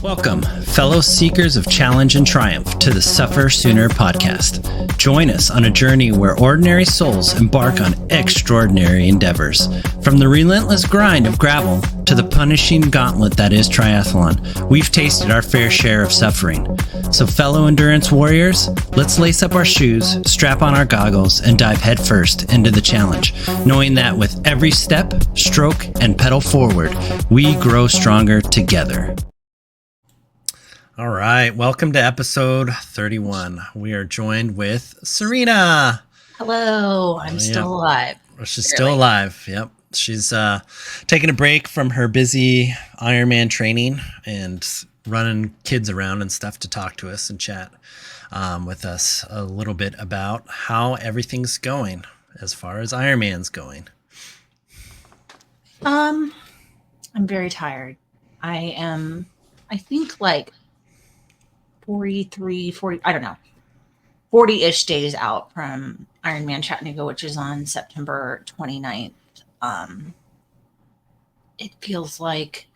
Welcome, fellow seekers of challenge and triumph, to the SufferSooner podcast. Join us on a journey where ordinary souls embark on extraordinary endeavors. From the relentless grind of gravel to the punishing gauntlet that is triathlon, we've tasted our fair share of suffering. So fellow endurance warriors, let's lace up our shoes, strap on our goggles, and dive headfirst into the challenge, knowing that with every step, stroke, and pedal forward, we grow stronger together. All right, welcome to episode 31. We are joined with Serena. Hello, I'm still alive. She's still alive, yep. She's taking a break from her busy Ironman training and running kids around and stuff to talk to us and chat with us a little bit about how everything's going as far as Ironman's going. I'm very tired. I think like 40, I don't know, 40-ish days out from Ironman Chattanooga, which is on September 29th. It feels like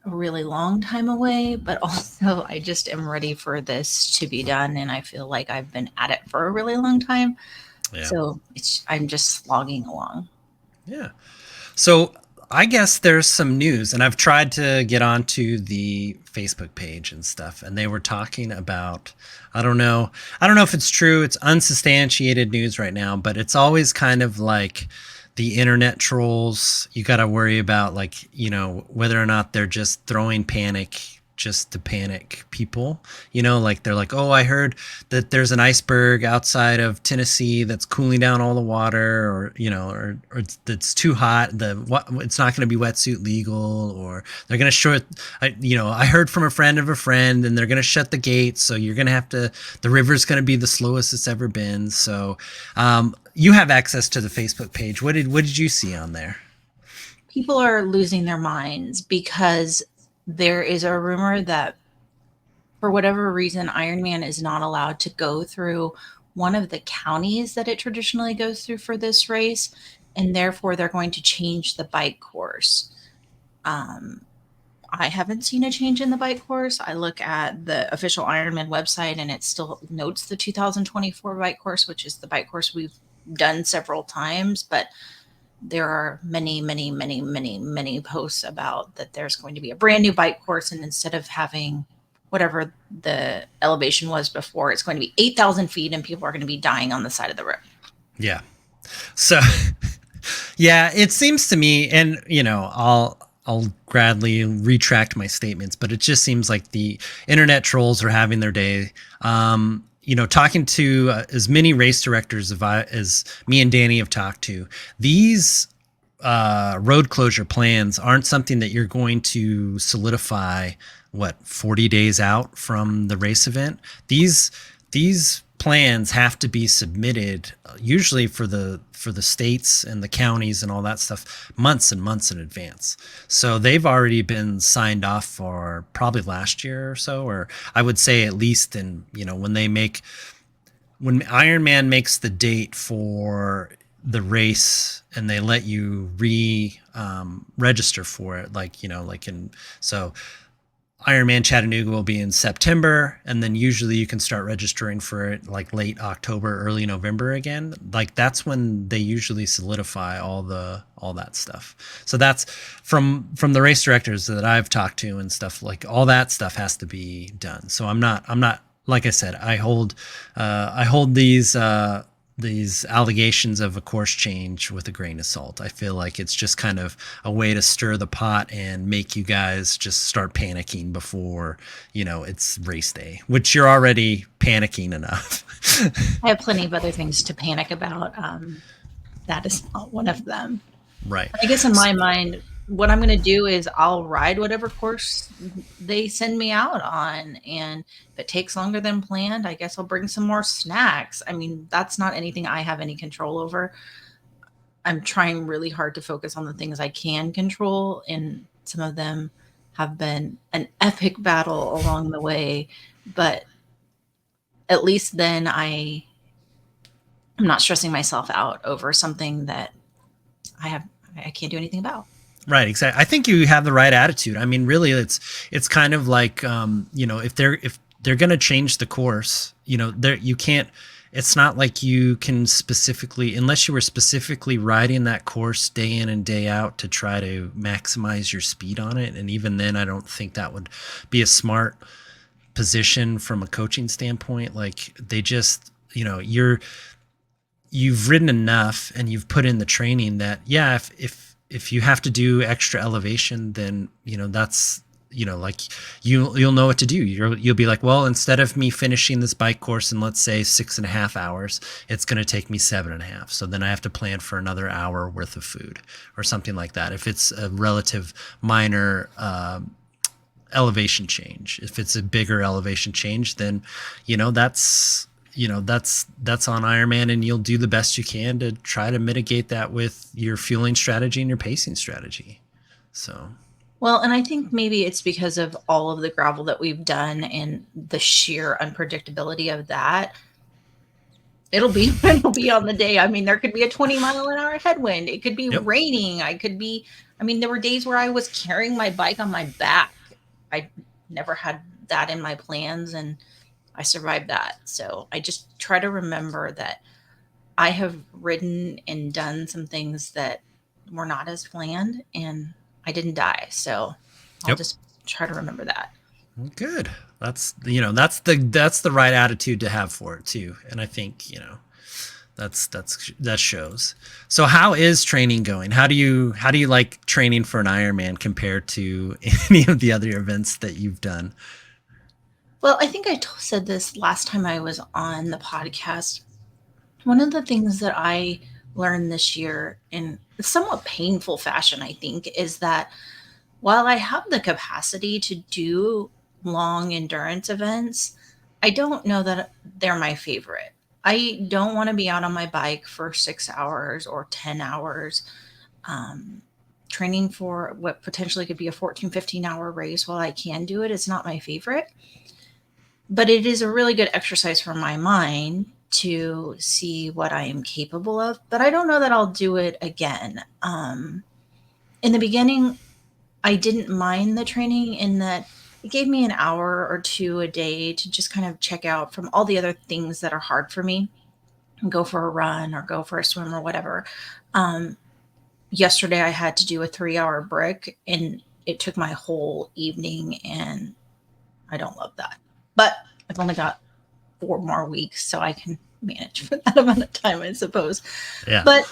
a really long time away, but also I just am ready for this to be done. And I feel like I've been at it for a really long time. Yeah. So I'm just slogging along. Yeah. So I guess there's some news, and I've tried to get onto the Facebook page and stuff, and they were talking about, I don't know if it's true. It's unsubstantiated news right now, but it's always kind of like the internet trolls. You got to worry about, like, you know, whether or not they're just throwing panic just to panic people, you know, like they're like, oh, I heard that there's an iceberg outside of Tennessee that's cooling down all the water, or, you know, or it's too hot. It's not going to be wetsuit legal, or they're going to short, I heard from a friend of a friend, and they're going to shut the gates. So you're going to have to, the river's going to be the slowest it's ever been. So you have access to the Facebook page. What did you see on there? People are losing their minds because there is a rumor that for whatever reason, Ironman is not allowed to go through one of the counties that it traditionally goes through for this race. And therefore they're going to change the bike course. I haven't seen a change in the bike course. I look at the official Ironman website and it still notes the 2024 bike course, which is the bike course we've done several times, but there are many posts about that there's going to be a brand new bike course. And instead of having whatever the elevation was before, it's going to be 8,000 feet and people are going to be dying on the side of the road. Yeah. So, yeah, it seems to me, and, you know, I'll gladly retract my statements, but it just seems like the internet trolls are having their day. You know, talking to as many race directors as me and Danny have talked to, these road closure plans aren't something that you're going to solidify, 40 days out from the race event. These plans have to be submitted usually for the states and the counties and all that stuff months and months in advance. So they've already been signed off for probably last year or so, or I would say at least when Ironman makes the date for the race and they let you register for it, so Ironman Chattanooga will be in September, and then usually you can start registering for it like late October, early November again. Like that's when they usually solidify all that stuff. So that's from the race directors that I've talked to and stuff, like all that stuff has to be done. So I'm not like I said, I hold these allegations of a course change with a grain of salt. I feel like it's just kind of a way to stir the pot and make you guys just start panicking before, you know, it's race day, which you're already panicking enough. I have plenty of other things to panic about. That is not one of them. Right. I guess in my mind, what I'm going to do is I'll ride whatever course they send me out on. And if it takes longer than planned, I guess I'll bring some more snacks. I mean, that's not anything I have any control over. I'm trying really hard to focus on the things I can control. And some of them have been an epic battle along the way. But at least then I'm not stressing myself out over something that I can't do anything about. Right, exactly. I think you have the right attitude. I mean, really, it's kind of like, if they're going to change the course, there you can't. It's not like you can specifically, unless you were specifically riding that course day in and day out to try to maximize your speed on it. And even then, I don't think that would be a smart position from a coaching standpoint. Like they just, you've ridden enough and you've put in the training that, yeah, if you have to do extra elevation, then that's, like you'll know what to do. You'll be like, well, instead of me finishing this bike course in, let's say, 6.5 hours, it's going to take me 7.5. So then I have to plan for another hour worth of food or something like that, if it's a relative minor elevation change. If it's a bigger elevation change, then that's on Ironman, and you'll do the best you can to try to mitigate that with your fueling strategy and your pacing strategy. So, Well, and I think maybe it's because of all of the gravel that we've done and the sheer unpredictability of that. It'll be on the day. I mean, there could be a 20-mile-an-hour headwind. It could be yep. raining. I mean, there were days where I was carrying my bike on my back. I never had that in my plans, and I survived that. So I just try to remember that I have ridden and done some things that were not as planned, and I didn't die. So I'll Yep. just try to remember that. Good. That's the right attitude to have for it too. And I think, that shows. So how is training going? How do you like training for an Ironman compared to any of the other events that you've done? Well, I think I said this last time I was on the podcast. One of the things that I learned this year in a somewhat painful fashion, I think, is that while I have the capacity to do long endurance events, I don't know that they're my favorite. I don't want to be out on my bike for 6 hours or 10 hours, um, training for what potentially could be a 14, 15-hour race. While I can do it, it's not my favorite, but it is a really good exercise for my mind to see what I am capable of. But I don't know that I'll do it again. In the beginning, I didn't mind the training in that it gave me an hour or two a day to just kind of check out from all the other things that are hard for me and go for a run or go for a swim or whatever. Um, Yesterday, I had to do a 3-hour brick, and it took my whole evening, and I don't love that. But I've only got 4 more weeks, so I can manage for that amount of time, I suppose. Yeah. But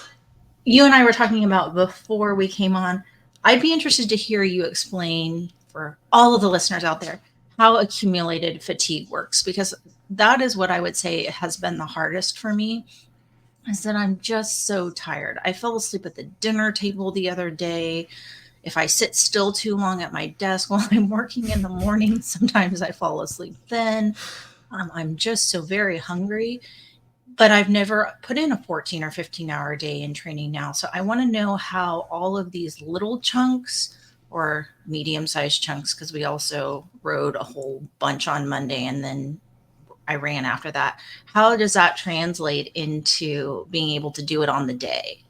you and I were talking about before we came on. I'd be interested to hear you explain for all of the listeners out there how accumulated fatigue works, because that is what I would say has been the hardest for me, is that I'm just so tired. I fell asleep at the dinner table the other day. If I sit still too long at my desk while I'm working in the morning, sometimes I fall asleep then. I'm just so very hungry, but I've never put in a 14 or 15-hour day in training now. So I want to know how all of these little chunks or medium-sized chunks, because we also rode a whole bunch on Monday and then I ran after that. How does that translate into being able to do it on the day?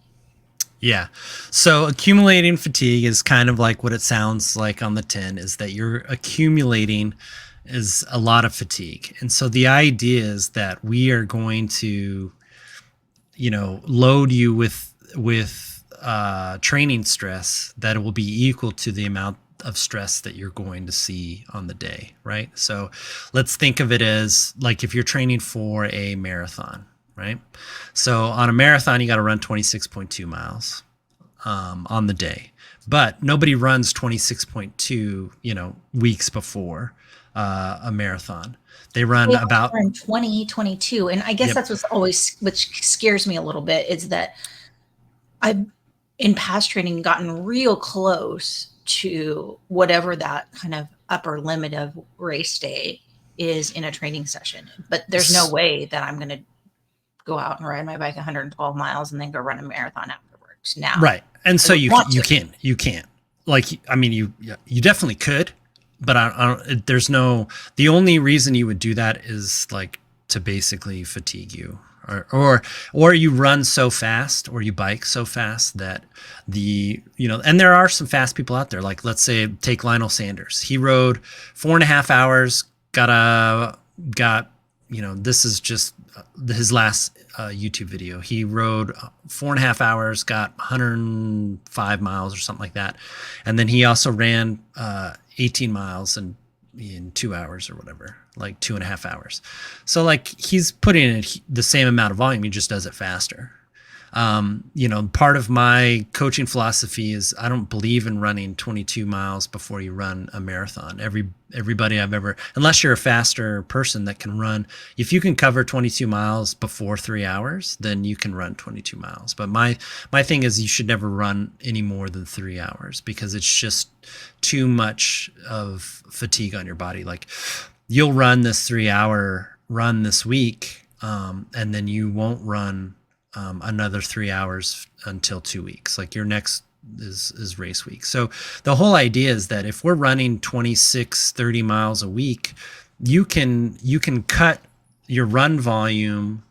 Yeah. So accumulating fatigue is kind of like what it sounds like on the tin, is that you're accumulating is a lot of fatigue. And so the idea is that we are going to, load you with training stress that it will be equal to the amount of stress that you're going to see on the day, right? So let's think of it as like if you're training for a marathon, right? So on a marathon, you got to run 26.2 miles on the day, but nobody runs 26.2, weeks before a marathon. They run They about, are in 2022. And I guess yep, that's what's always, which scares me a little bit, is that I've in past training gotten real close to whatever that kind of upper limit of race day is in a training session. But there's no way that I'm going to go out and ride my bike 112 miles and then go run a marathon afterwards now. right. And I so would want to. you can't, like, I mean, you definitely could, but there's no, the only reason you would do that is like to basically fatigue you or you run so fast or you bike so fast that and there are some fast people out there. Like, let's say, take Lionel Sanders. He rode 4.5 hours, got this is just his last YouTube video. He rode 4.5 hours, got 105 miles or something like that, and then he also ran 18 miles in 2 hours or whatever, like 2.5 hours. So like, he's putting in the same amount of volume, he just does it faster. Part of my coaching philosophy is I don't believe in running 22 miles before you run a marathon. Everybody I've ever, unless you're a faster person that can run, if you can cover 22 miles before 3 hours, then you can run 22 miles. But my thing is, you should never run any more than 3 hours, because it's just too much of fatigue on your body. Like, you'll run this 3 hour run this week, and then you won't run another 3 hours until 2 weeks. Like, your next is race week. So the whole idea is that if we're running 26, 30 miles a week, you can cut your run volume,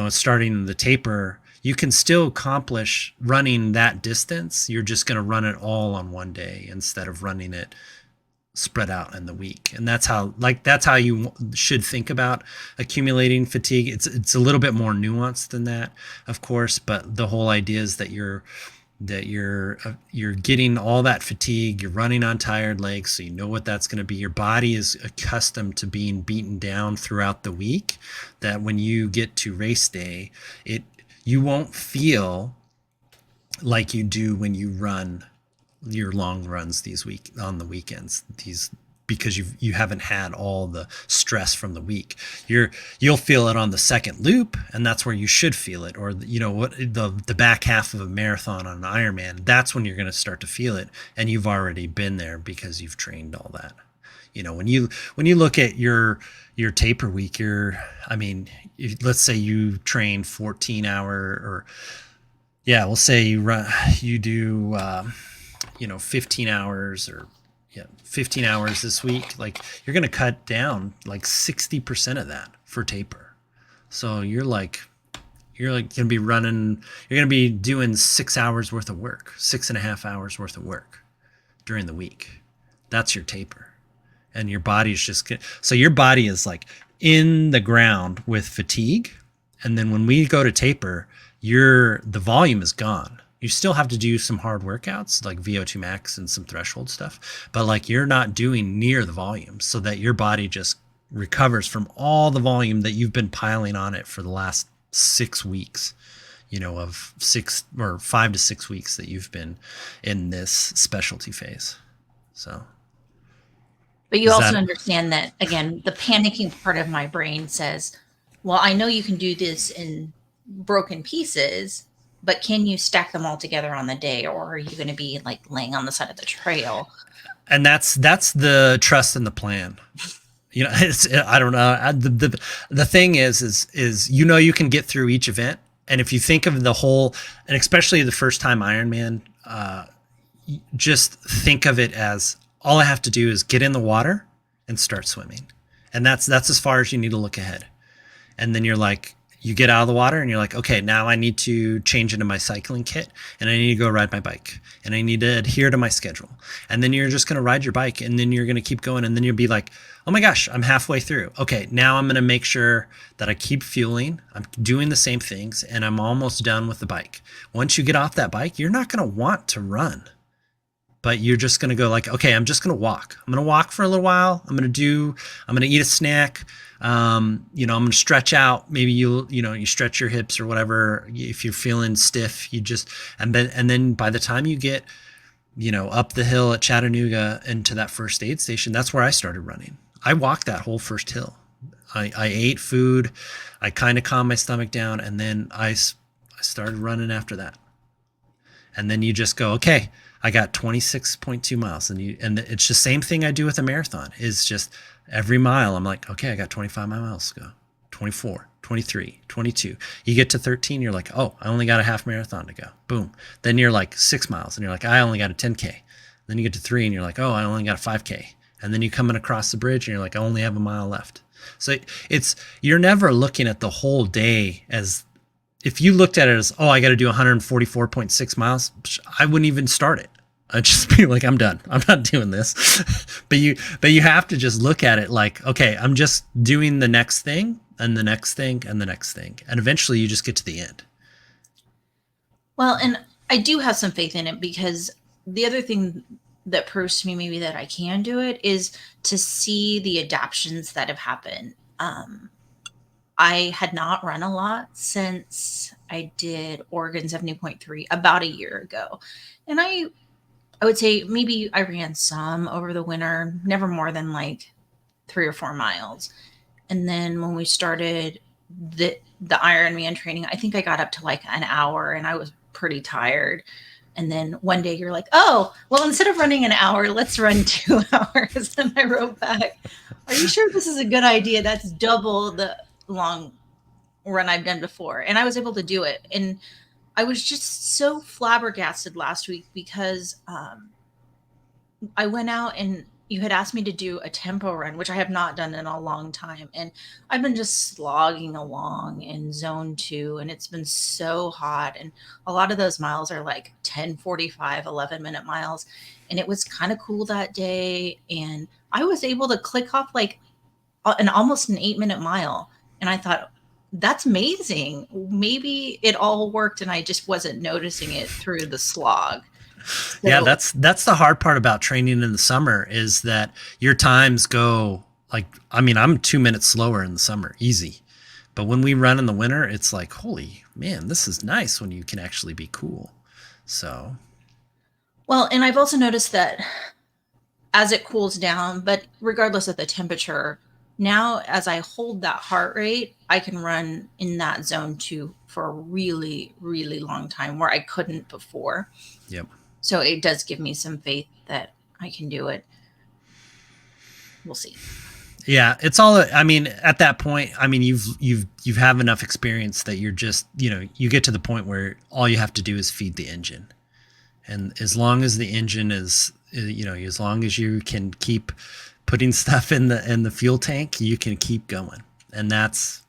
starting in the taper. You can still accomplish running that distance. You're just going to run it all on one day instead of running it spread out in the week. And that's how you should think about accumulating fatigue. It's a little bit more nuanced than that, of course, but the whole idea is that you're getting all that fatigue. You're running on tired legs, so you know what that's going to be. Your body is accustomed to being beaten down throughout the week, that when you get to race day, you won't feel like you do when you run your long runs on the weekends, because you haven't had all the stress from the week. You'll feel it on the second loop, and that's where you should feel it. Or the back half of a marathon on an Ironman, that's when you're going to start to feel it, and you've already been there because you've trained all that. When you look at your taper week, let's say you train 14-hour, or we'll say you do 15 hours, or 15 hours this week. Like, you're going to cut down like 60% of that for taper. So you're going to be running, you're going to be doing 6 hours worth of work, 6.5 hours worth of work during the week. That's your taper. And your body's so your body is like in the ground with fatigue. And then when we go to taper, the volume is gone. You still have to do some hard workouts like VO2 max and some threshold stuff, but like, you're not doing near the volume, so that your body just recovers from all the volume that you've been piling on it for the last 6 weeks, of 6 or 5 to 6 weeks that you've been in this specialty phase. So. But you also understand that, again, the panicking part of my brain says, well, I know you can do this in broken pieces, but can you stack them all together on the day, or are you going to be like laying on the side of the trail? And that's the trust in the plan. I don't know. The thing is you can get through each event. And if you think of the whole, and especially the first time Ironman, just think of it as, all I have to do is get in the water and start swimming. And that's as far as you need to look ahead. And then you get out of the water and you're like, okay, now I need to change into my cycling kit, and I need to go ride my bike, and I need to adhere to my schedule. And then you're just going to ride your bike, and then you're going to keep going. And then you'll be like, oh my gosh, I'm halfway through. Okay, now I'm going to make sure that I keep fueling. I'm doing the same things, and I'm almost done with the bike. Once you get off that bike, you're not going to want to run, but you're just going to go like, okay, I'm just going to walk. I'm going to walk for a little while. I'm going to eat a snack. I'm going to stretch out. Maybe you stretch your hips or whatever. If you're feeling stiff, and then by the time you get, up the hill at Chattanooga into that first aid station, that's where I started running. I walked that whole first hill. I ate food. I kind of calmed my stomach down, and then I started running after that. And then you just go, okay, I got 26.2 miles, and it's the same thing I do with a marathon. Is just every mile I'm like, okay, I got 25 miles to go, 24, 23, 22. You get to 13, you're like, oh, I only got a half marathon to go. Boom. Then you're like 6 miles, and you're like, I only got a 10K. Then you get to 3, and you're like, oh, I only got a 5K. And then you come in across the bridge and you're like, I only have a mile left. So you're never looking at the whole day as, if you looked at it as, oh, I got to do 144.6 miles, I wouldn't even start it. I'd just be like, I'm done. I'm not doing this. but you have to just look at it like, okay, I'm just doing the next thing and the next thing and the next thing. And eventually you just get to the end. Well, and I do have some faith in it, because the other thing that proves to me maybe that I can do it is to see the adaptions that have happened. I had not run a lot since I did Oregon 70.3 about a year ago. And I would say maybe I ran some over the winter, never more than like 3 or 4 miles. And then when we started the Ironman training, I think I got up to like an hour, and I was pretty tired. And then one day you're like, oh, well, instead of running an hour, let's run 2 hours. And I wrote back, are you sure this is a good idea? That's double the long run I've done before. And I was able to do it. And I was just so flabbergasted last week, because I went out and you had asked me to do a tempo run, which I have not done in a long time. And I've been just slogging along in zone 2, and it's been so hot. And a lot of those miles are like 10:45, 11-minute miles. And it was kind of cool that day. And I was able to click off like almost an 8-minute mile. And I thought, that's amazing. Maybe it all worked and I just wasn't noticing it through the slog. So, yeah, that's the hard part about training in the summer, is that your times go like, I mean, I'm 2 minutes slower in the summer, easy. But when we run in the winter, it's like, holy man, this is nice when you can actually be cool. So, well, and I've also noticed that as it cools down, but regardless of the temperature, now as I hold that heart rate, I can run in that zone 2 for a really, really long time, where I couldn't before. yep. So it does give me some faith that I can do it. We'll see. Yeah, it's all, I mean, at that point, I mean, you've have enough experience that you're just, you get to the point where all you have to do is feed the engine. And as long as the engine is, as long as you can keep putting stuff in the fuel tank, you can keep going. And that's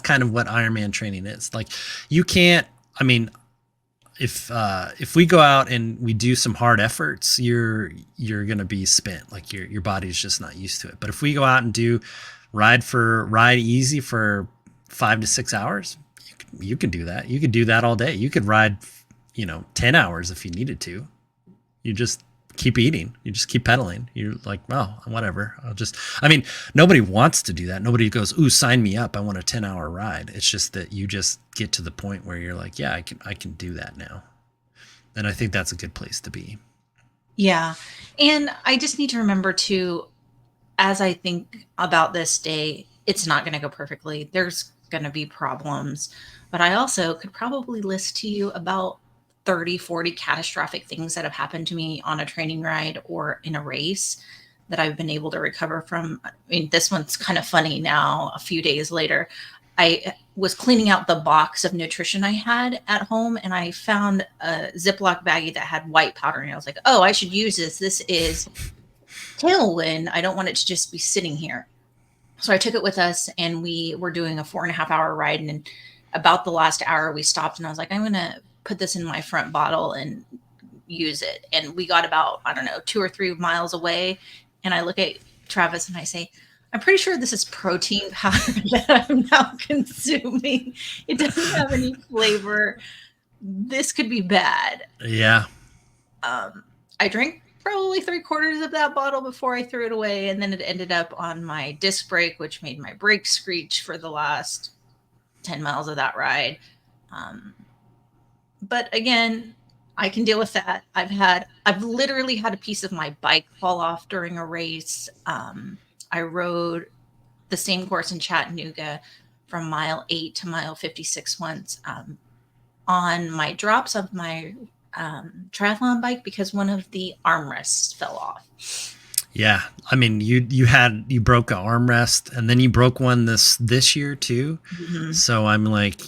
kind of what Ironman training is. Like, you can't, I mean, if we go out and we do some hard efforts, you're going to be spent. Like, your body's just not used to it. But if we go out and do ride easy for 5 to 6 hours, you can do that. You could do that all day. You could ride, 10 hours if you needed to. You just keep eating. You just keep pedaling. You're like, well, whatever. Nobody wants to do that. Nobody goes, ooh, sign me up. I want a 10-hour ride. It's just that you just get to the point where you're like, yeah, I can do that now. And I think that's a good place to be. Yeah. And I just need to remember too, as I think about this day, it's not going to go perfectly. There's going to be problems, but I also could probably list to you about 30, 40 catastrophic things that have happened to me on a training ride or in a race that I've been able to recover from. I mean, this one's kind of funny now. A few days later, I was cleaning out the box of nutrition I had at home, and I found a Ziploc baggie that had white powder. And I was like, oh, I should use this. This is tailwind. I don't want it to just be sitting here. So I took it with us, and we were doing a 4.5-hour ride. And about the last hour, we stopped, and I was like, I'm going to put this in my front bottle and use it. And we got about, 2 or 3 miles away. And I look at Travis and I say, I'm pretty sure this is protein powder that I'm now consuming. It doesn't have any flavor. This could be bad. Yeah. I drank probably 3/4 of that bottle before I threw it away. And then it ended up on my disc brake, which made my brakes screech for the last 10 miles of that ride. But again, I can deal with that. I've literally had a piece of my bike fall off during a race. I rode the same course in Chattanooga from mile 8 to mile 56 once on my drops of my triathlon bike, because one of the armrests fell off. Yeah. I mean, you broke an armrest, and then you broke one this year too. Mm-hmm. So I'm like,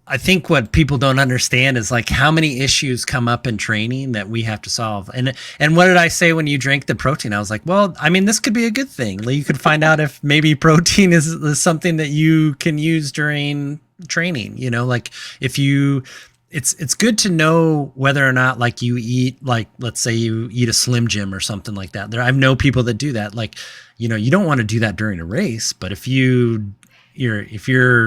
I think what people don't understand is like how many issues come up in training that we have to solve. And what did I say when you drank the protein? I was like, well, I mean, this could be a good thing. Like, you could find out if maybe protein is something that you can use during training. You know, like if you, it's good to know whether or not like you eat, like let's say you eat a Slim Jim or something like that. There, I know people that do that. Like, you know, you don't want to do that during a race, but if you're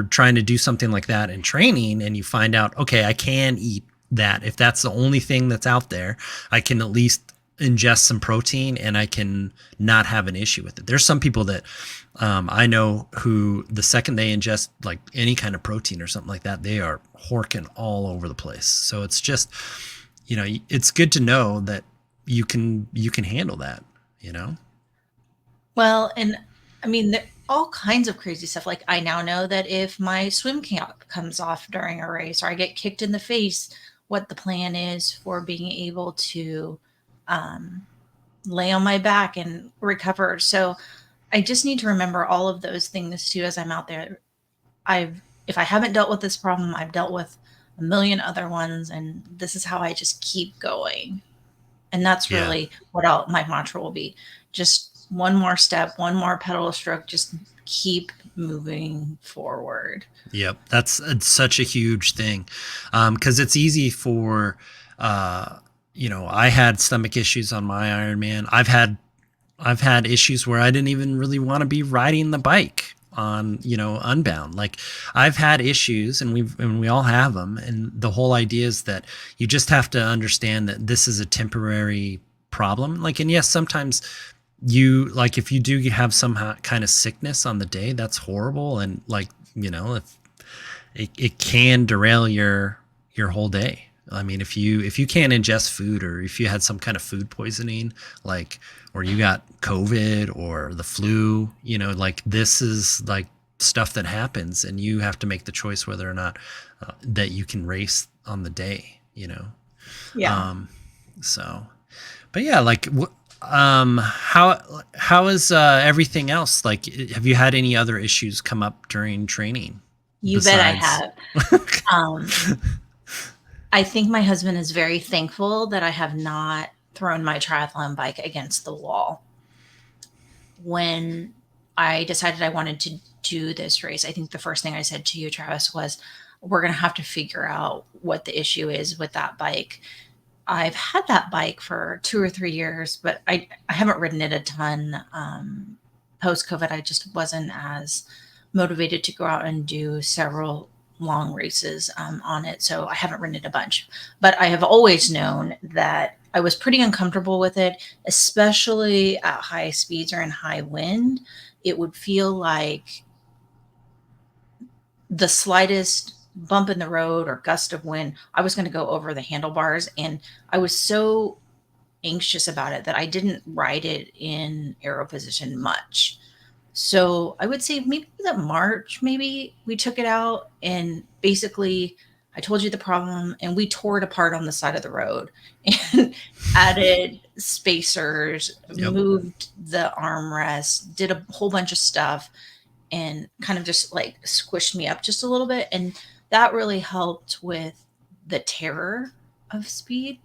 trying to do something like that in training and you find out, okay, I can eat that. If that's the only thing that's out there, I can at least ingest some protein and I can not have an issue with it. There's some people that I know who the second they ingest like any kind of protein or something like that, they are horking all over the place. So it's just, you know, it's good to know that you can handle that, you know? Well, and I mean, all kinds of crazy stuff. Like I now know that if my swim cap comes off during a race or I get kicked in the face, what the plan is for being able to um, lay on my back and recover. So I just need to remember all of those things too as I'm out there. If I haven't dealt with this problem, I've dealt with a million other ones, and this is how I just keep going. And that's Yeah. really what my mantra will be. Just one more step, one more pedal stroke, just keep moving forward. Yep, that's such a huge thing, because it's easy for, uh, you know, I had stomach issues on my Ironman. I've had issues where I didn't even really want to be riding the bike on, you know, Unbound. Like I've had issues, and we all have them. And the whole idea is that you just have to understand that this is a temporary problem. Like, and yes, sometimes you like if you do have some kind of sickness on the day, that's horrible, and like, you know, if it can derail your whole day. I mean, if you can't ingest food, or if you had some kind of food poisoning, like, or you got COVID or the flu, you know, like this is like stuff that happens, and you have to make the choice whether or not that you can race on the day, you know. Yeah. Um, so, but yeah, like, how is everything else? Like, have you had any other issues come up during training You bet I besides? have. Um, I think my husband is very thankful that I have not thrown my triathlon bike against the wall. When I decided I wanted to do this race, I think the first thing I said to you, Travis, was we're going to have to figure out what the issue is with that bike. I've had that bike for 2 or 3 years, but I haven't ridden it a ton. Post COVID, I just wasn't as motivated to go out and do several long races on it. So I haven't ridden it a bunch. But I have always known that I was pretty uncomfortable with it, especially at high speeds or in high wind. It would feel like the slightest bump in the road or gust of wind, I was going to go over the handlebars. And I was so anxious about it that I didn't ride it in aero position much. So I would say maybe that March, maybe we took it out and basically I told you the problem and we tore it apart on the side of the road and added spacers, Yep. moved the armrest, did a whole bunch of stuff and kind of just like squished me up just a little bit. And that really helped with the terror of speed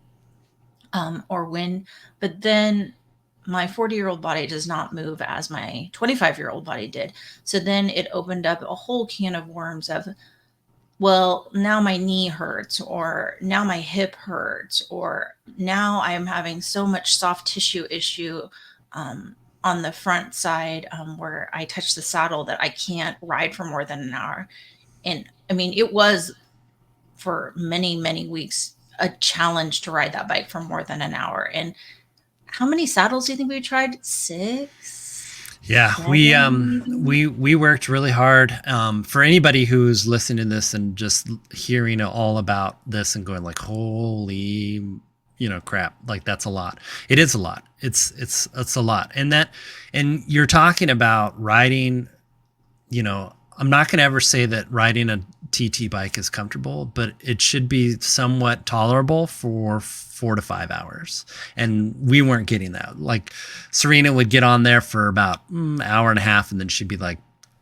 or wind. But then my 40-year-old body does not move as my 25-year-old body did. So then it opened up a whole can of worms of, well, now my knee hurts, or now my hip hurts, or now I am having so much soft tissue issue on the front side where I touch the saddle that I can't ride for more than an hour. And I mean, it was for many, many weeks a challenge to ride that bike for more than an hour. And how many saddles do you think we tried? Six, Yeah, seven, maybe? we worked really hard. For anybody who's listening to this and just hearing all about this and going like, "Holy, you know, crap!" Like that's a lot. It is a lot. It's a lot. And you're talking about riding, you know, I'm not going to ever say that riding a TT bike is comfortable, but it should be somewhat tolerable for 4 to 5 hours. And we weren't getting that. Like Serena would get on there for about hour and a half, and then she'd be like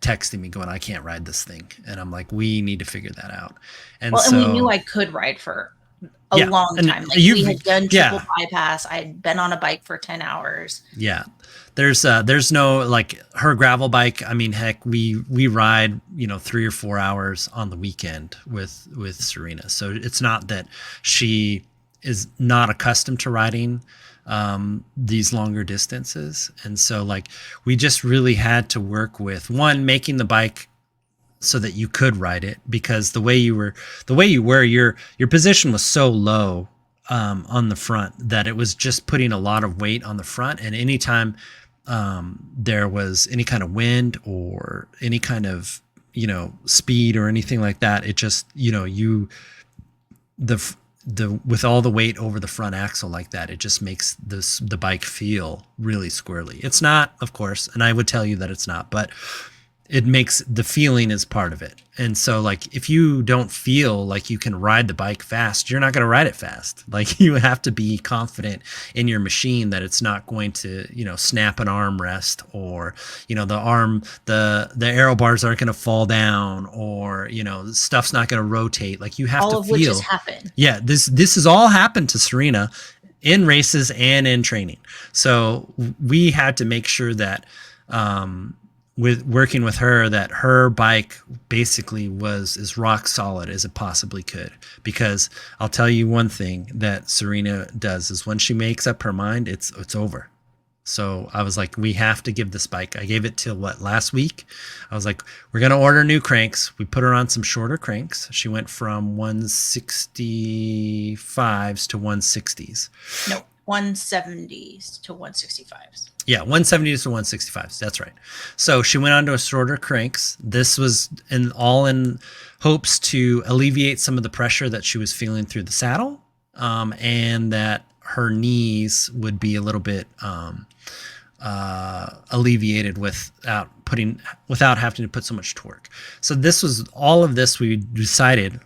texting me going, I can't ride this thing. And I'm like, we need to figure that out. And Well, and we knew so, I could ride for a yeah. long And time. Like we you've, had done triple yeah, bypass. I had been on a bike for 10 hours. yeah. There's no like her gravel bike. I mean, heck, we ride, 3 or 4 hours on the weekend with Serena. So it's not that she is not accustomed to riding these longer distances. And so like we just really had to work with one, making the bike so that you could ride it, because the way you were, your position was so low on the front that it was just putting a lot of weight on the front. And anytime there was any kind of wind or any kind of speed or anything like that, it just the with all the weight over the front axle like that, it just makes the bike feel really squirrely. It's not, of course, and I would tell you that it's not, but it makes the feeling is part of it. And so like if you don't feel like you can ride the bike fast, you're not going to ride it fast. Like you have to be confident in your machine that it's not going to, snap an arm rest, or, the aero bars aren't going to fall down, or, stuff's not going to rotate. Like you have All to of which has feel. happened. Yeah, this has all happened to Serena in races and in training. So we had to make sure that with working with her, that her bike basically was as rock solid as it possibly could. Because I'll tell you one thing that Serena does is when she makes up her mind, it's over. So I was like, we have to give this bike. I gave it till last week. I was like, we're going to order new cranks. We put her on some shorter cranks. She went from 165s to 160s. No, 170s to 165s. Yeah, 170s to 165s. That's right. So she went on to a shorter cranks. This was in hopes to alleviate some of the pressure that she was feeling through the saddle, and that her knees would be a little bit alleviated without having to put so much torque. So all of this we decided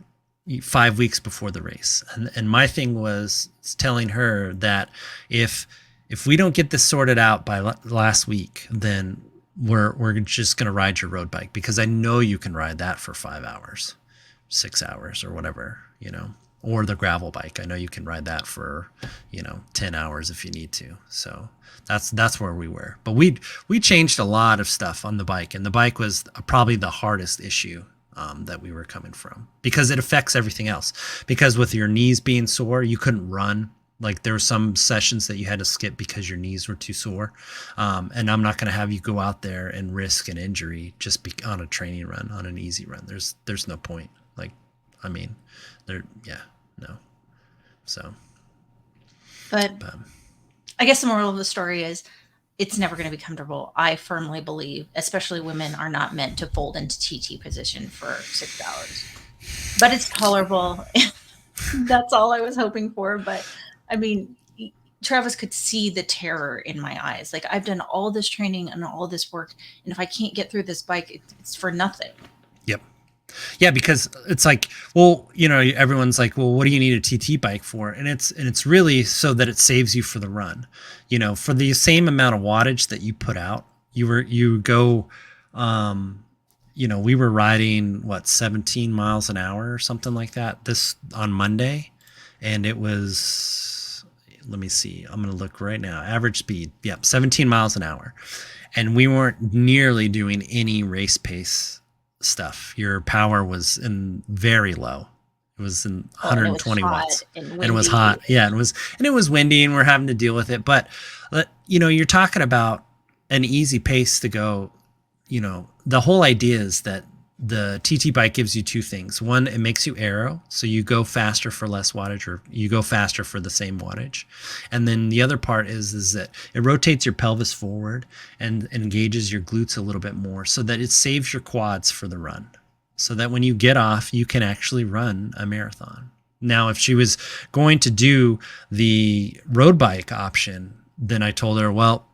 5 weeks before the race, and my thing was telling her that if we don't get this sorted out by last week, then we're just going to ride your road bike, because I know you can ride that for 5 hours, 6 hours, or whatever, or the gravel bike. I know you can ride that for 10 hours if you need to. So that's where we were. But we changed a lot of stuff on the bike, and the bike was probably the hardest issue that we were coming from, because it affects everything else. Because with your knees being sore, you couldn't run. Like there were some sessions that you had to skip because your knees were too sore. And I'm not going to have you go out there and risk an injury just on a training run, on an easy run. There's no point. Like, I mean, no. So, but I guess the moral of the story is it's never going to be comfortable. I firmly believe, especially women are not meant to fold into TT position for 6 hours, but it's tolerable. That's all I was hoping for. But I mean, Travis could see the terror in my eyes. Like I've done all this training and all this work, and if I can't get through this bike, it's for nothing. Yep. Yeah, because it's like, well, everyone's like, well, what do you need a TT bike for? And it's really so that it saves you for the run. For the same amount of wattage that you put out, we were riding 17 miles an hour or something like that this on Monday, and it was, let me see, I'm going to look right now. Average speed, 17 miles an hour. And we weren't nearly doing any race pace stuff. Your power was very low. It was in 120 watts, and it was hot. Yeah, it was windy, and we're having to deal with it. But you're talking about an easy pace to go. The whole idea is that the TT bike gives you two things. One, it makes you aero, so you go faster for less wattage, or you go faster for the same wattage. And then the other part is that it rotates your pelvis forward and engages your glutes a little bit more, so that it saves your quads for the run, so that when you get off, you can actually run a marathon. Now, if she was going to do the road bike option, then I told her, well,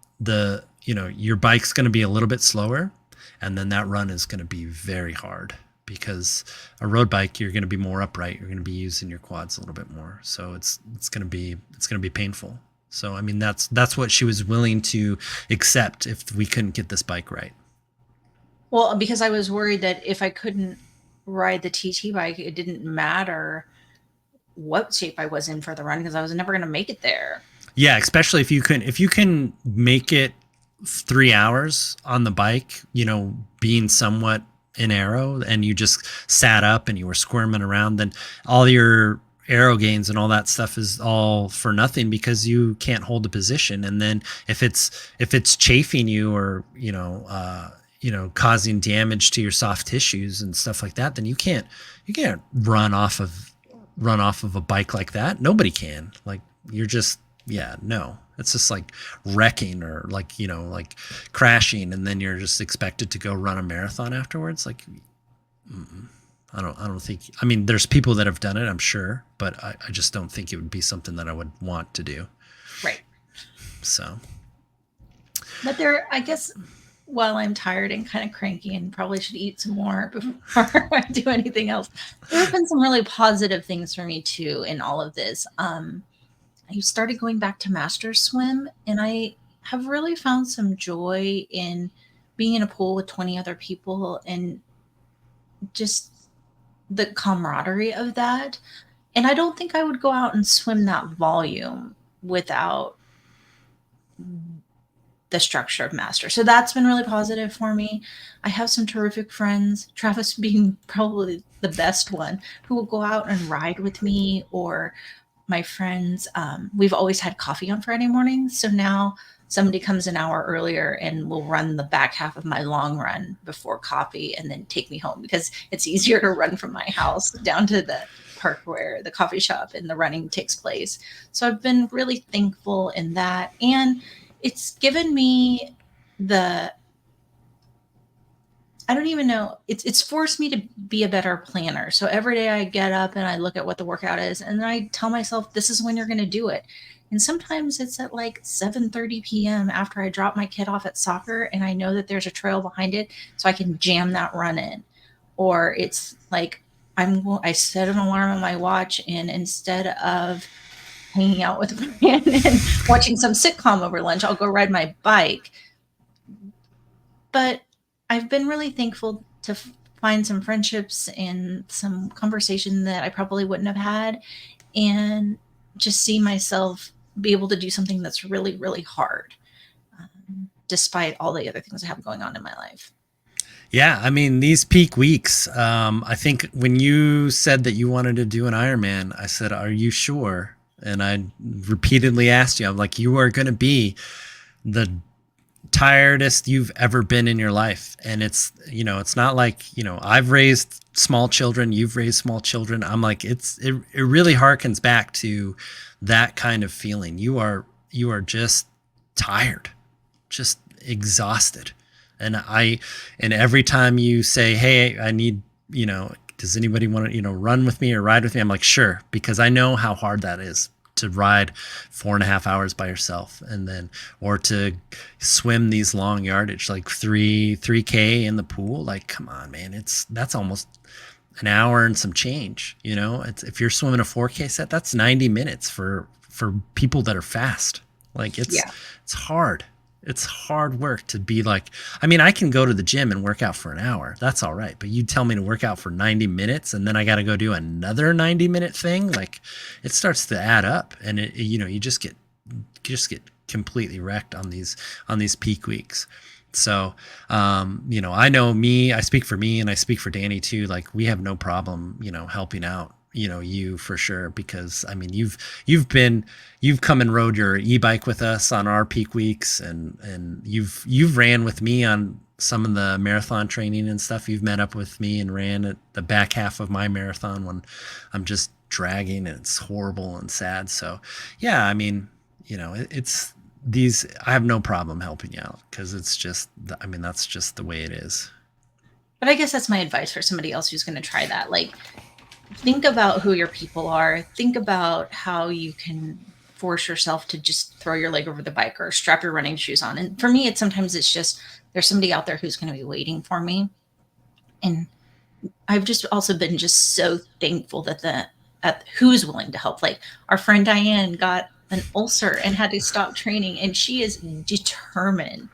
your bike's going to be a little bit slower, and then that run is going to be very hard, because a road bike, you're going to be more upright. You're going to be using your quads a little bit more. So it's going to be painful. So, I mean, that's what she was willing to accept if we couldn't get this bike right. Well, because I was worried that if I couldn't ride the TT bike, it didn't matter what shape I was in for the run because I was never going to make it there. Yeah, especially if you can make it 3 hours on the bike, being somewhat in aero, and you just sat up and you were squirming around, then all your aero gains and all that stuff is all for nothing because you can't hold the position. And then if it's chafing you, or causing damage to your soft tissues and stuff like that, then you can't run off of a bike like that. Nobody can. Like, you're just, yeah, no. It's just like wrecking, or like, like crashing, and then you're just expected to go run a marathon afterwards. Like, I don't think, I mean, there's people that have done it, I'm sure, but I just don't think it would be something that I would want to do. Right. So, But there, I guess, while I'm tired and kind of cranky and probably should eat some more before I do anything else, there have been some really positive things for me too in all of this. I started going back to master swim, and I have really found some joy in being in a pool with 20 other people and just the camaraderie of that. And I don't think I would go out and swim that volume without the structure of master. So that's been really positive for me. I have some terrific friends, Travis being probably the best one, who will go out and ride with me, or my friends. We've always had coffee on Friday mornings. So now somebody comes an hour earlier and will run the back half of my long run before coffee and then take me home, because it's easier to run from my house down to the park where the coffee shop and the running takes place. So I've been really thankful in that. And it's given me the, I don't even know. It's forced me to be a better planner. So every day I get up and I look at what the workout is, and then I tell myself this is when you're going to do it. And sometimes it's at like 7:30 p.m. after I drop my kid off at soccer, and I know that there's a trail behind it, so I can jam that run in. Or it's like I set an alarm on my watch, and instead of hanging out with a friend and watching some sitcom over lunch, I'll go ride my bike. But I've been really thankful to find some friendships and some conversation that I probably wouldn't have had, and just see myself be able to do something that's really, really hard, despite all the other things I have going on in my life. yeah, I mean, these peak weeks, I think when you said that you wanted to do an Ironman, I said, "Are you sure?" And I repeatedly asked you, I'm like, "You are going to be the tiredest you've ever been in your life." And it's not like, I've raised small children, you've raised small children. I'm like, it really harkens back to that kind of feeling. You are just tired, just exhausted. And every time you say, "Hey, I need, does anybody want to, run with me or ride with me?" I'm like, "Sure," because I know how hard that is to ride 4.5 hours by yourself, and then, or to swim these long yardage, like 3K in the pool. Like, come on, man. That's almost an hour and some change. If you're swimming a 4K set, that's 90 minutes for people that are fast. Like, Yeah. it's hard. It's hard work to be like, I mean, I can go to the gym and work out for an hour. That's all right. But you tell me to work out for 90 minutes, and then I got to go do another 90-minute thing. Like, it starts to add up, and you just get completely wrecked on these peak weeks. So, I know me, I speak for me, and I speak for Danny too. Like, we have no problem, helping out, you for sure, because I mean, you've come and rode your e-bike with us on our peak weeks, and you've ran with me on some of the marathon training and stuff. You've met up with me and ran at the back half of my marathon when I'm just dragging and it's horrible and sad. So, yeah, I mean, it's these, I have no problem helping you out, because I mean, that's just the way it is. But I guess that's my advice for somebody else who's going to try that. Like, think about who your people are. Think about how you can force yourself to just throw your leg over the bike or strap your running shoes on. And for me, it's just there's somebody out there who's going to be waiting for me. And I've just also been just so thankful that at who's willing to help. Like, our friend Diane got an ulcer and had to stop training, and she is determined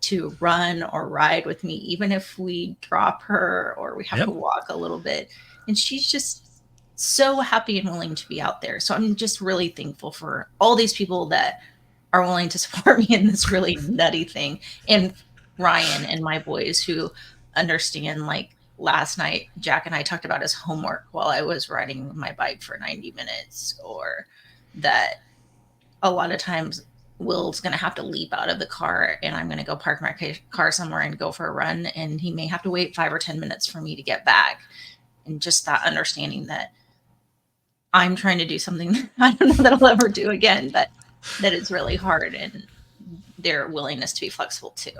to run or ride with me, even if we drop her or we have to Yep. walk a little bit. And she's just so happy and willing to be out there. So I'm just really thankful for all these people that are willing to support me in this really nutty thing. And Ryan and my boys who understand, like last night, Jack and I talked about his homework while I was riding my bike for 90 minutes, or that a lot of times Will's going to have to leap out of the car and I'm going to go park my car somewhere and go for a run. And he may have to wait 5 or 10 minutes for me to get back. And just that understanding that I'm trying to do something that I don't know that I'll ever do again, but that it's really hard, and their willingness to be flexible too.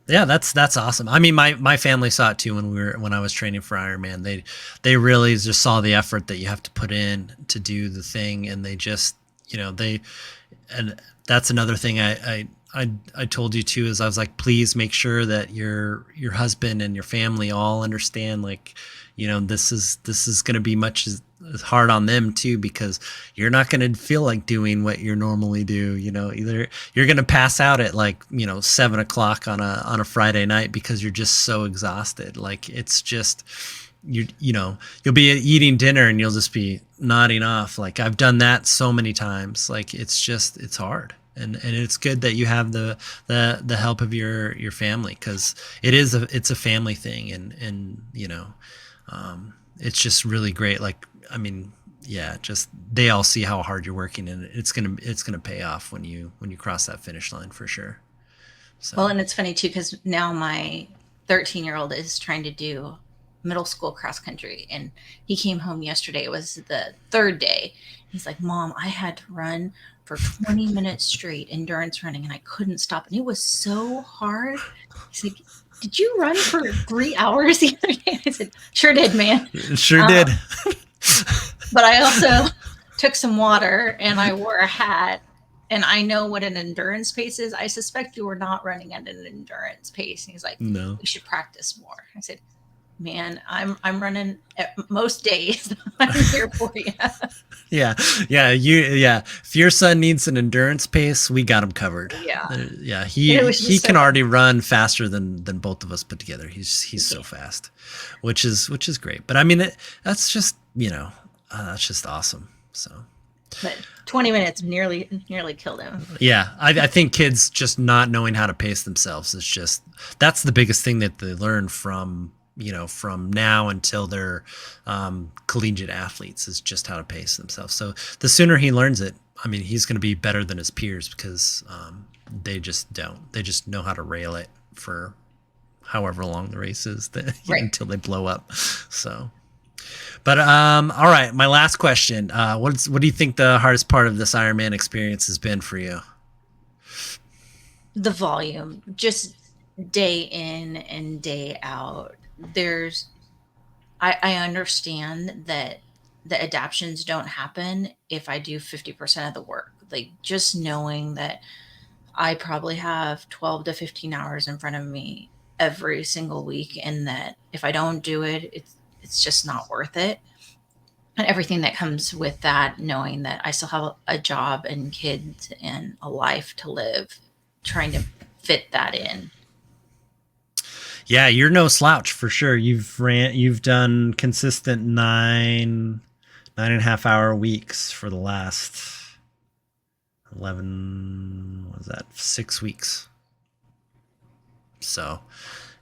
Yeah, that's awesome. I mean, my family saw it too when I was training for Ironman. They really just saw the effort that you have to put in to do the thing, and they just, and that's another thing I told you too, is I was like, please make sure that your husband and your family all understand, like, this is going to be much as hard on them too, because you're not going to feel like doing what you normally do. Either you're going to pass out at like 7 o'clock on a Friday night because you're just so exhausted. Like, it's just you'll be eating dinner and you'll just be nodding off. Like, I've done that so many times. Like, it's hard. And it's good that you have the help of your family, because it's a family thing, and it's just really great. Like, I mean, yeah, just they all see how hard you're working, and it's gonna pay off when you cross that finish line for sure. So. Well, and it's funny too, because now my 13-year-old is trying to do middle school cross country, and he came home yesterday. It was the third day. He's like, Mom, I had to run for 20 minutes straight, endurance running, and I couldn't stop. And it was so hard. He's like, did you run for 3 hours the other day? I said, sure did, man. Sure did. But I also took some water and I wore a hat, and I know what an endurance pace is. I suspect you were not running at an endurance pace. And he's like, no, we should practice more. I said, man, I'm running at most days. I'm here for you. Yeah. If your son needs an endurance pace, we got him covered. Yeah. He can already run faster than both of us put together. He's so fast, which is great. But I mean, that's just that's just awesome. So. But 20 minutes nearly killed him. Yeah, I think kids just not knowing how to pace themselves is that's the biggest thing that they learn from now until they're collegiate athletes, is just how to pace themselves. So the sooner he learns it, I mean, he's going to be better than his peers, because they just don't. They just know how to rail it for however long the race is right. until they blow up. So. But all right, my last question. What do you think the hardest part of this Ironman experience has been for you? The volume, just day in and day out. I understand that the adaptions don't happen if I do 50% of the work. Like, just knowing that I probably have 12 to 15 hours in front of me every single week, and that if I don't do it, it's just not worth it. And everything that comes with that, knowing that I still have a job and kids and a life to live, trying to fit that in. Yeah, you're no slouch for sure. You've done consistent 9.5 hour weeks for the last 6 weeks. So,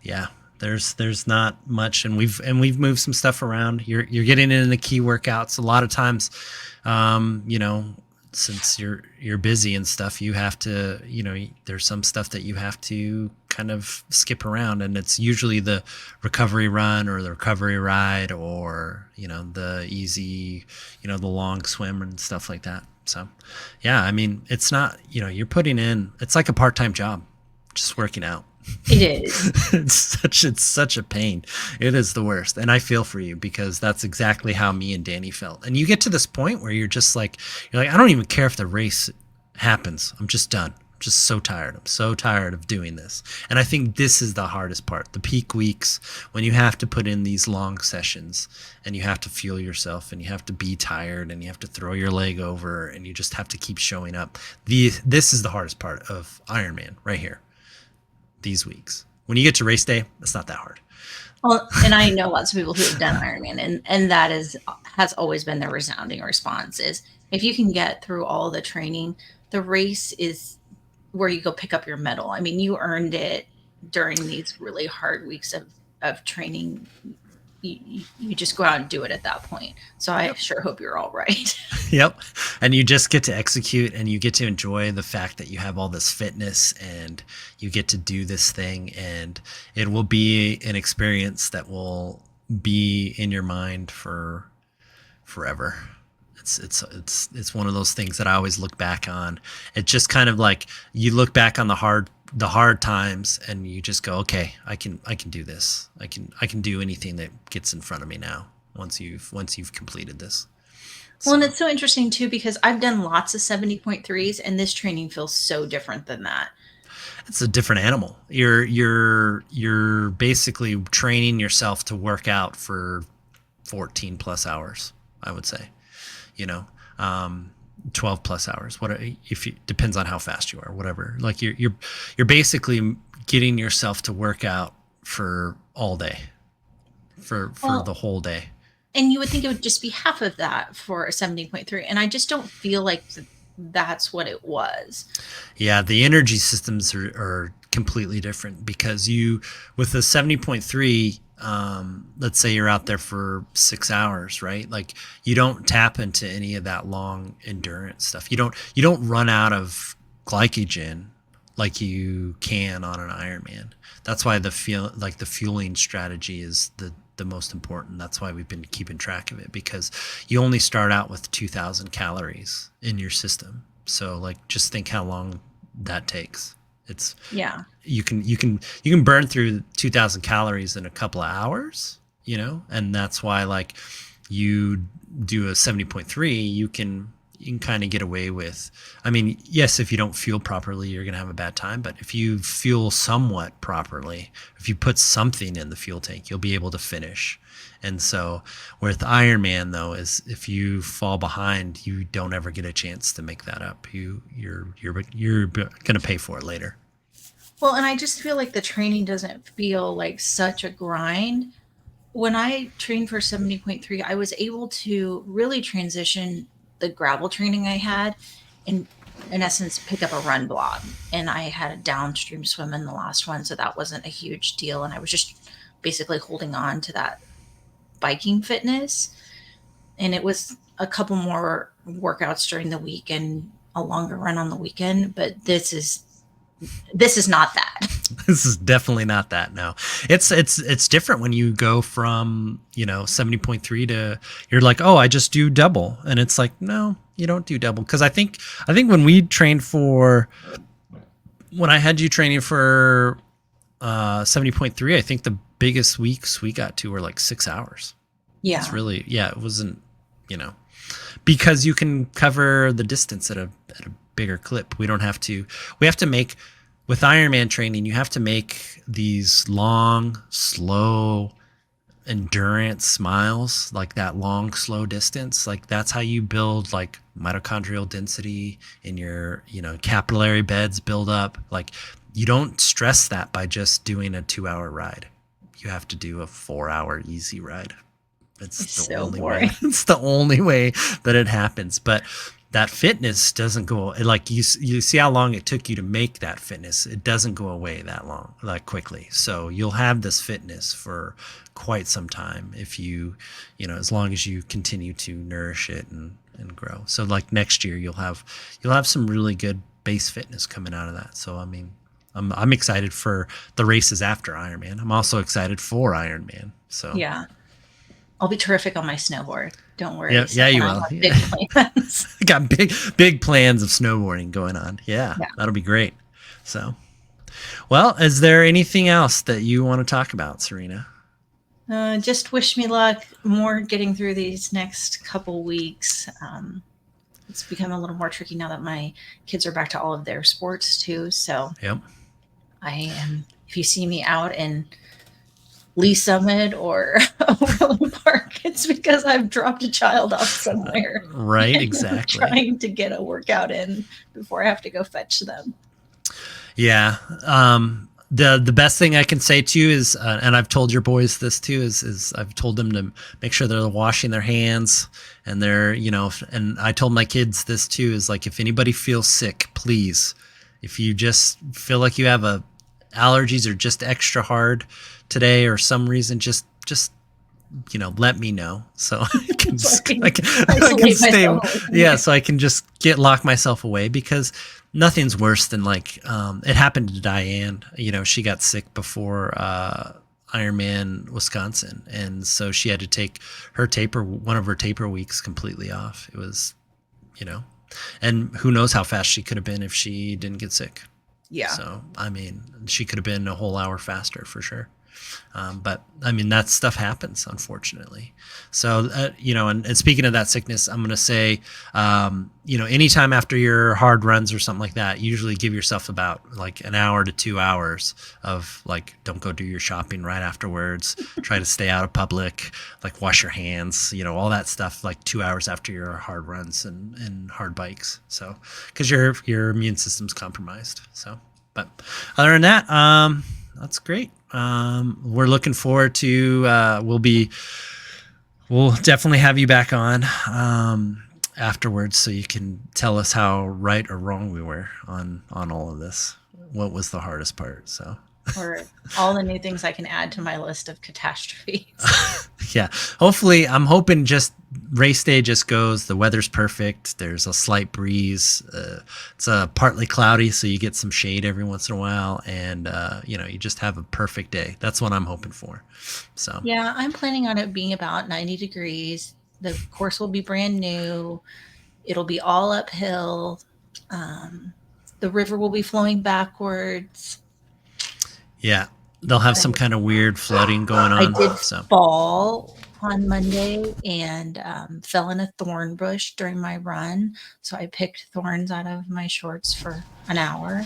yeah. There's not much, and we've moved some stuff around. You're getting into the key workouts. A lot of times, since you're busy and stuff, you have to, there's some stuff that you have to kind of skip around, and it's usually the recovery run or the recovery ride, or the easy, the long swim and stuff like that. So, yeah, I mean, it's not, you're putting in, it's like a part-time job, just working out. It is. It's such a pain. It is the worst. And I feel for you, because that's exactly how me and Danny felt. And you get to this point where you're like, I don't even care if the race happens. I'm just done. I'm just so tired. I'm so tired of doing this. And I think this is the hardest part, the peak weeks, when you have to put in these long sessions and you have to fuel yourself and you have to be tired and you have to throw your leg over and you just have to keep showing up. This is the hardest part of Ironman right here. these weeks. When you get to race day, it's not that hard. Well, and I know lots of people who have done Ironman, and that has always been their resounding response is if you can get through all the training, the race is where you go pick up your medal. I mean, you earned it during these really hard weeks of training. You just go out and do it at that point. So I sure hope you're all right. Yep. And you just get to execute and you get to enjoy the fact that you have all this fitness and you get to do this thing, and it will be an experience that will be in your mind for forever. It's one of those things that I always look back on. It's just kind of like you look back on the hard times and you just go, okay, I can do this. I can do anything that gets in front of me now once you've completed this. Well, and it's so interesting too because I've done lots of 70.3s, and this training feels so different than that. It's a different animal. You're basically training yourself to work out for 14 plus hours, I would say. 12 plus hours. What if you depends on how fast you are, whatever. Like you're basically getting yourself to work out for all day, for the whole day. And you would think it would just be half of that for a 70.3. And I just don't feel like that's what it was. Yeah, the energy systems are completely different because with the 70.3, let's say you're out there for 6 hours, right? Like you don't tap into any of that long endurance stuff. You don't run out of glycogen like you can on an Ironman. That's why the fueling strategy is the most important. That's why we've been keeping track of it, because you only start out with 2,000 calories in your system. So like just think how long that takes. You can burn through 2,000 calories in a couple of hours, and that's why like you do a 70.3, you can kind of get away with, I mean, yes, if you don't fuel properly, you're going to have a bad time. But if you fuel somewhat properly, if you put something in the fuel tank, you'll be able to finish. And so with Ironman though, is if you fall behind, you don't ever get a chance to make that up. You're going to pay for it later. Well, and I just feel like the training doesn't feel like such a grind. When I trained for 70.3, I was able to really transition the gravel training I had and in essence pick up a run block. And I had a downstream swim in the last one, so that wasn't a huge deal. And I was just basically holding on to that biking fitness. And it was a couple more workouts during the week and a longer run on the weekend. But this is not that. This is definitely not that. No, it's different when you go from 70.3 to you're like, oh, I just do double, and it's like, no, you don't do double. Because I think when I had you training for 70.3, I think the biggest weeks we got to were like 6 hours. Yeah, it's really it wasn't because you can cover the distance at a bigger clip. We have to make, with Ironman training, you have to make these long, slow endurance miles, like that long, slow distance. Like that's how you build like mitochondrial density in your, capillary beds build up. Like you don't stress that by just doing a 2-hour ride. You have to do a 4-hour easy ride. It's the so only boring. way. It's the only way that it happens. But that fitness doesn't go, like you see how long it took you to make that fitness. It doesn't go away that quickly. So you'll have this fitness for quite some time if as long as you continue to nourish it and grow. So like next year you'll have some really good base fitness coming out of that. So I mean, I'm excited for the races after Ironman. I'm also excited for Ironman. So yeah, I'll be terrific on my snowboard. Don't worry. Yeah, you will. Big plans. Got big plans of snowboarding going on. Yeah, that'll be great. So, well, is there anything else that you want to talk about, Serena? Just wish me luck. More getting through these next couple weeks. It's become a little more tricky now that my kids are back to all of their sports too. So, yep. If you see me out in Lee Summit or Overland Park, it's because I've dropped a child off somewhere. Right, exactly. Trying to get a workout in before I have to go fetch them. Yeah. the best thing I can say to you is, and I've told your boys this too, is I've told them to make sure they're washing their hands and they're, and I told my kids this too, is like, if anybody feels sick, please, if you just feel like you have allergies or just extra hard today or some reason, just let me know so I can stay. Yeah, so I can just lock myself away, because nothing's worse than it happened to Diane. She got sick before Ironman Wisconsin, and so she had to take one of her taper weeks completely off. It was, and who knows how fast she could have been if she didn't get sick. Yeah. So I mean, she could have been a whole hour faster for sure. But I mean, that stuff happens, unfortunately. So, and speaking of that sickness, I'm going to say, anytime after your hard runs or something like that, usually give yourself about like an hour to 2 hours of don't go do your shopping right afterwards. Try to stay out of public, wash your hands, all that stuff, 2 hours after your hard runs and hard bikes. So, because your immune system's compromised. So, but other than that, that's great. We're looking forward to, we'll definitely have you back on, afterwards, so you can tell us how right or wrong we were on all of this. What was the hardest part? So, or all the new things I can add to my list of catastrophes. Yeah. Hopefully, I'm hoping just race day just goes. The weather's perfect. There's a slight breeze. It's partly cloudy, so you get some shade every once in a while, and you just have a perfect day. That's what I'm hoping for. So yeah, I'm planning on it being about 90 degrees. The course will be brand new. It'll be all uphill. The river will be flowing backwards. Yeah, they'll have some kind of weird flooding going on. I did fall on Monday and fell in a thorn bush during my run. So I picked thorns out of my shorts for an hour.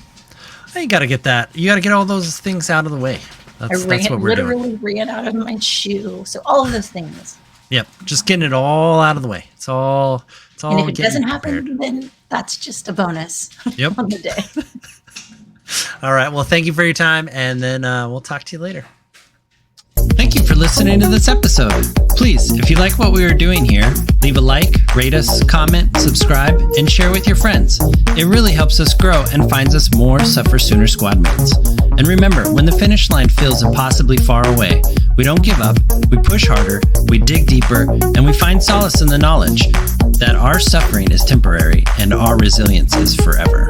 You got to get that. You got to get all those things out of the way. That's what we're doing. Literally ran out of my shoe. So all of those things. Yep, just getting it all out of the way. It's all. And if it doesn't happen, then that's just a bonus. Yep. On the day. All right. Well, thank you for your time, and then we'll talk to you later. Thank you for listening to this episode. Please, if you like what we are doing here, leave a like, rate us, comment, subscribe, and share with your friends. It really helps us grow and finds us more SufferSooner squad mates. And remember, when the finish line feels impossibly far away, we don't give up, we push harder, we dig deeper, and we find solace in the knowledge that our suffering is temporary and our resilience is forever.